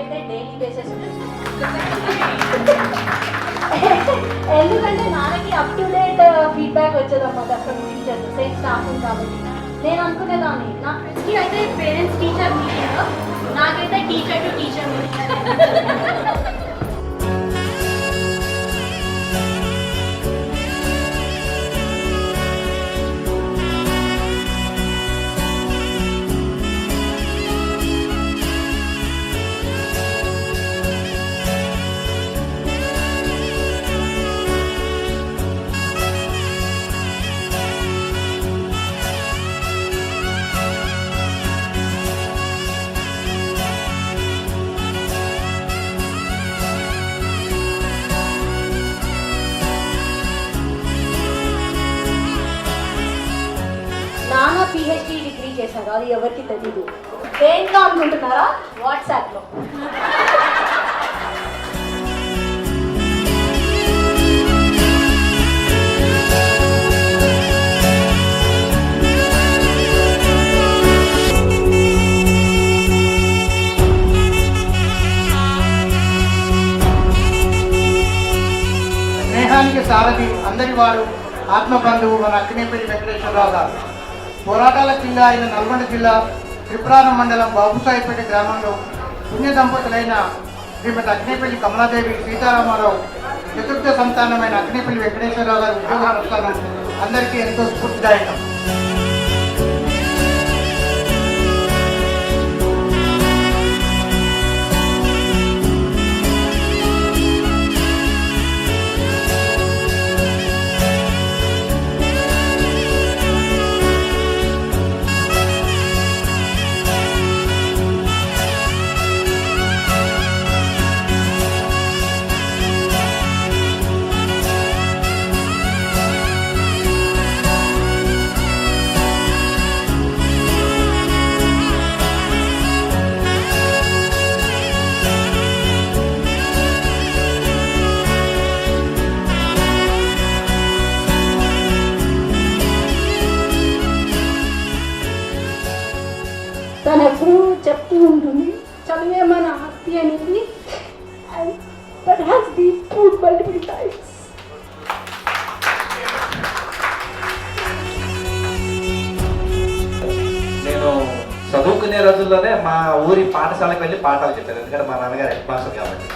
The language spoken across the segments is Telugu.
నాకైతే డైలీ బేసిస్ ఉంటుంది. ఎందుకంటే నాన్నకి అప్ టు డేట్ ఫీడ్బ్యాక్ వచ్చేదన్నమాట ఫ్రమ్ టీచర్స్, సేమ్ స్టాఫ్ కాబట్టి. నేను అనుకునేదాన్ని నా ఫ్రెండ్స్కి అయితే పేరెంట్స్ టీచర్ మీటింగ్, నాకైతే టీచర్ టు టీచర్ మీటింగ్. నాన్న పిహెచ్డి డిగ్రీ చేశారు, అది ఎవరికి తెలీదు. దేంట్లో అనుకుంటున్నారా? వాట్సాప్లో. స్నేహానికి సారథి, అందరి వాడు, ఆత్మబంధువు మన అక్కినేపల్లి వెంకటేశ్వరరావు గారు. పోరాటాల జిల్లా అయిన నల్గొండ జిల్లా త్రిపురారం మండలం బాబుసాయిపేట గ్రామంలో పుణ్య దంపతులైన శ్రీమతి అక్కినేపల్లి కమలాదేవి సీతారామారావు చతుర్థ సంతానమైన అక్కినేపల్లి వెంకటేశ్వరరావు గారి ఉద్యోగానుష్ఠానం అందరికీ ఎంతో స్ఫూర్తిదాయకం. తను ఎప్పుడూ చెప్తూ ఉంటుంది, చదివే మన ఆస్తి అనేది. That has been proved multiple times. నేను చదువుకునే రోజుల్లోనే మా ఊరి పాఠశాలకు వెళ్ళి పాఠాలు చెప్పాను, ఎందుకంటే మా నాన్నగారు హెడ్ మాస్టర్ కాబట్టి.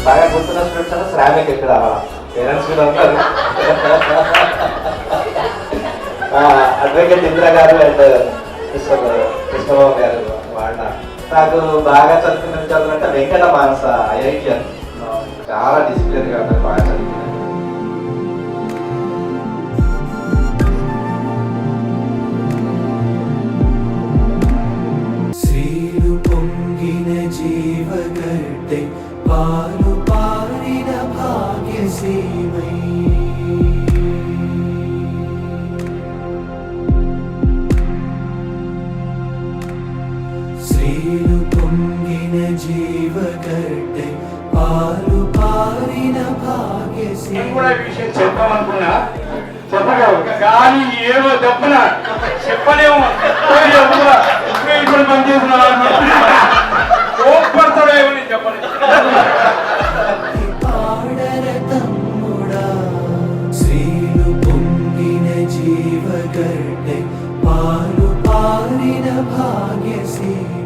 బాగా గుర్తున్న స్టూడెంట్స్ అంటే శ్రామిక్ ఎక్కడ రావాలా, పేరెంట్స్ కూడా ఉంటారు. అడ్వకేట్ ఇందిరా గారు అండ్ కృష్ణబాబు గారు వాళ్ళ. నాకు బాగా చదువుకున్న విద్యార్థులు అంటే వెంకట మానస ఐఐటిఎన్, చాలా డిసిప్లిన్ గా ఉంటారు, బాగా చదువుకున్నారు. జీవగడ్డే పాలు పారిన భాగ్యసీమై శ్రీలు పొంగిన జీవగడ్డే పాలు పారిన భాగ్యసీమై. విషయం చెప్పాలనుకున్నా చెప్పగలవు కానీ ఏమో చెప్పనా చెప్పలేము. ఇప్పుడు పని చేసిన పాడర తమ్ముడా శ్రీలు పొంగిన జీవగడ్డే పాలు పారిన భాగ్యసీమ.